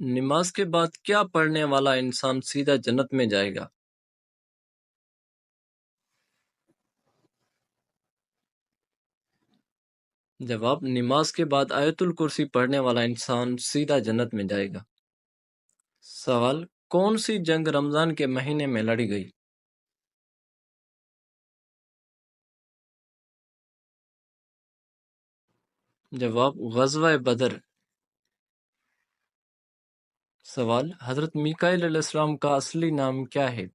نماز کے بعد کیا پڑھنے والا انسان سیدھا جنت میں جائے گا؟ جواب: نماز کے بعد آیت الکرسی پڑھنے والا انسان سیدھا جنت میں جائے گا۔ سوال: کون سی جنگ رمضان کے مہینے میں لڑی گئی؟ جواب: غزوہ بدر۔ سوال: حضرت میکائیل علیہ السلام کا اصلی نام کیا ہے؟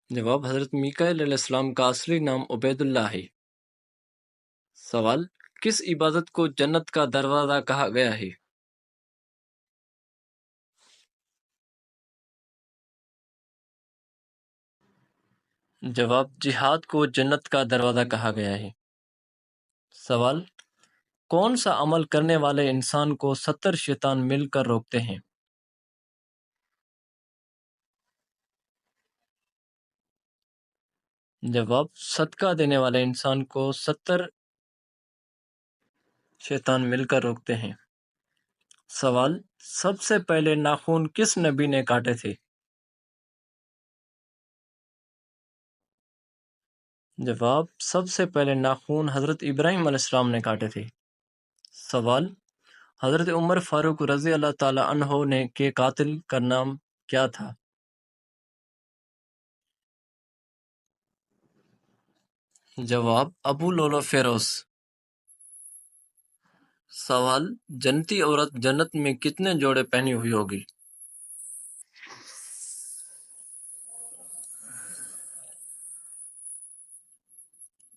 جواب: حضرت میکائیل علیہ السلام کا اصلی نام عبید اللہ ہے۔ سوال: کس عبادت کو جنت کا دروازہ کہا گیا ہے؟ جواب: جہاد کو جنت کا دروازہ کہا گیا ہے۔ سوال: کون سا عمل کرنے والے انسان کو 70 شیطان مل کر روکتے ہیں؟ جواب: صدقہ دینے والے انسان کو 70 شیطان مل کر روکتے ہیں۔ سوال: سب سے پہلے ناخن کس نبی نے کاٹے تھے؟ جواب: سب سے پہلے ناخن حضرت ابراہیم علیہ السلام نے کاٹے تھے۔ سوال: حضرت عمر فاروق رضی اللہ تعالی عنہ نے کے قاتل کا نام کیا تھا؟ جواب: ابو لولو فیروز۔ سوال: جنتی عورت جنت میں کتنے جوڑے پہنی ہوئی ہوگی؟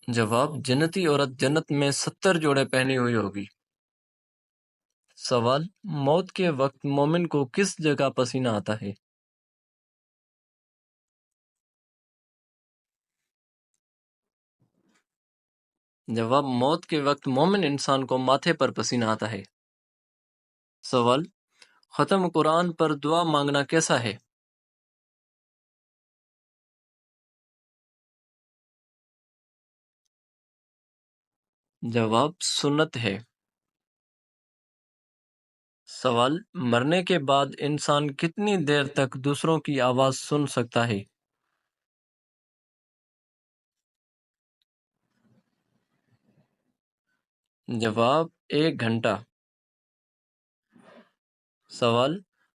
جواب: جنتی عورت جنت میں 70 جوڑے پہنی ہوئی ہوگی۔ سوال: موت کے وقت مومن کو کس جگہ پسینہ آتا ہے؟ جواب: موت کے وقت مومن انسان کو ماتھے پر پسینہ آتا ہے۔ سوال: ختم قرآن پر دعا مانگنا کیسا ہے؟ جواب: سنت ہے۔ سوال: مرنے کے بعد انسان کتنی دیر تک دوسروں کی آواز سن سکتا ہے؟ جواب: 1 گھنٹہ۔ سوال: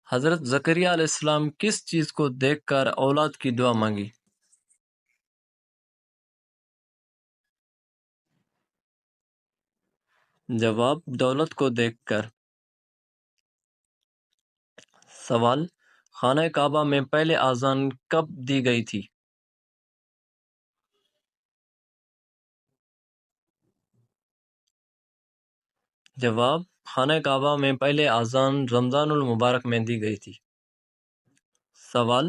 حضرت زکریا علیہ السلام کس چیز کو دیکھ کر اولاد کی دعا مانگی؟ جواب: دولت کو دیکھ کر۔ سوال: خانہ کعبہ میں پہلے اذان کب دی گئی تھی؟ جواب: خانہ کعبہ میں پہلے اذان رمضان المبارک میں دی گئی تھی۔ سوال: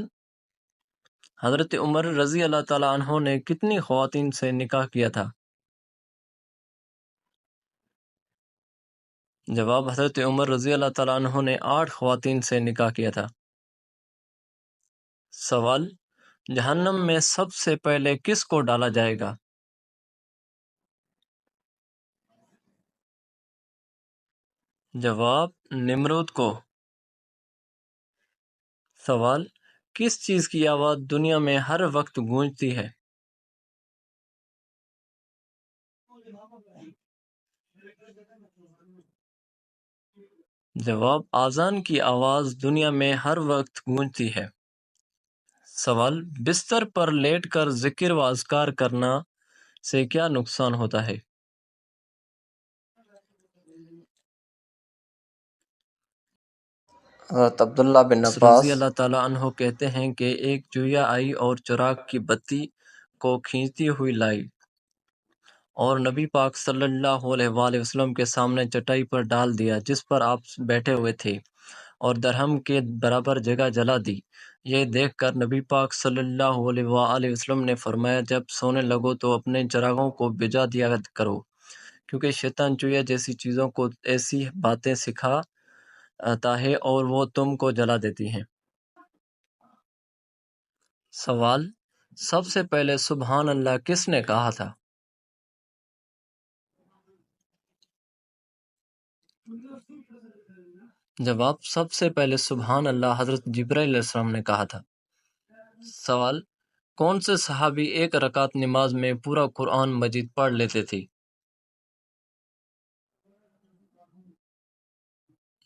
حضرت عمر رضی اللہ تعالی عنہ نے کتنی خواتین سے نکاح کیا تھا؟ جواب: حضرت عمر رضی اللہ تعالی عنہ نے 8 خواتین سے نکاح کیا تھا۔ سوال: جہنم میں سب سے پہلے کس کو ڈالا جائے گا؟ جواب: نمرود کو۔ سوال: کس چیز کی آواز دنیا میں ہر وقت گونجتی ہے؟ جواب: اذان کی آواز دنیا میں ہر وقت گونجتی ہے۔ سوال: بستر پر لیٹ کر ذکر و اذکار کرنا سے کیا نقصان ہوتا ہے؟ حضرت عبداللہ بن عباس رضی اللہ تعالیٰ عنہ کہتے ہیں کہ ایک چڑیا آئی اور چراغ کی بتی کو کھینچتی ہوئی لائی اور نبی پاک صلی اللہ علیہ وآلہ وسلم کے سامنے چٹائی پر ڈال دیا جس پر آپ بیٹھے ہوئے تھے، اور درہم کے برابر جگہ جلا دی۔ یہ دیکھ کر نبی پاک صلی اللہ علیہ وآلہ وسلم نے فرمایا، جب سونے لگو تو اپنے چراغوں کو بجھا دیا کرو، کیونکہ شیطان چڑیا جیسی چیزوں کو ایسی باتیں سکھاتا ہے اور وہ تم کو جلا دیتی ہیں۔ سوال: سب سے پہلے سبحان اللہ کس نے کہا تھا؟ جواب: سب سے پہلے سبحان اللہ حضرت جبرائیل علیہ السلام نے کہا تھا۔ سوال: کون سے صحابی ایک رکعت نماز میں پورا قرآن مجید پڑھ لیتے تھے؟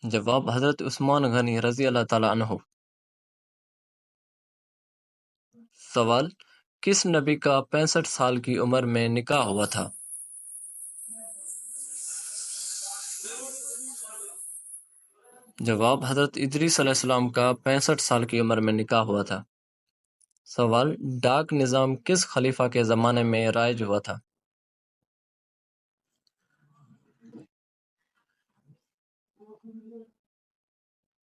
جواب: حضرت عثمان غنی رضی اللہ تعالیٰ عنہ۔ سوال: کس نبی کا 65 سال کی عمر میں نکاح ہوا تھا؟ جواب: حضرت ادریس علیہ السلام کا 65 سال کی عمر میں نکاح ہوا تھا۔ سوال: ڈاک نظام کس خلیفہ کے زمانے میں رائج ہوا تھا؟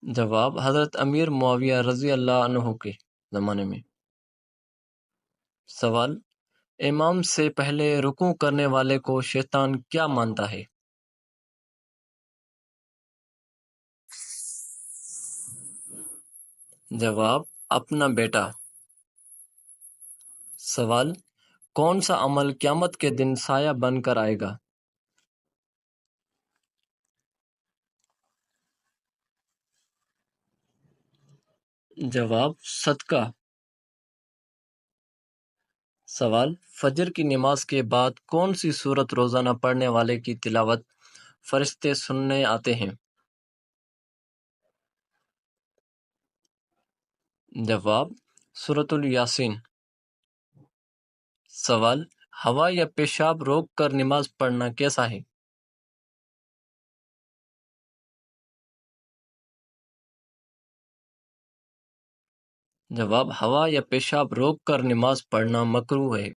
جواب: حضرت امیر معاویہ رضی اللہ عنہ کے زمانے میں۔ سوال: امام سے پہلے رکوع کرنے والے کو شیطان کیا مانتا ہے؟ جواب: اپنا بیٹا۔ سوال: کون سا عمل قیامت کے دن سایہ بن کر آئے گا؟ جواب: صدقہ۔ سوال: فجر کی نماز کے بعد کون سی سورت روزانہ پڑھنے والے کی تلاوت فرشتے سننے آتے ہیں؟ جواب: سورۃ الیاسین۔ سوال: ہوا یا پیشاب روک کر نماز پڑھنا کیسا ہے؟ جواب: ہوا یا پیشاب روک کر نماز پڑھنا مکروہ ہے۔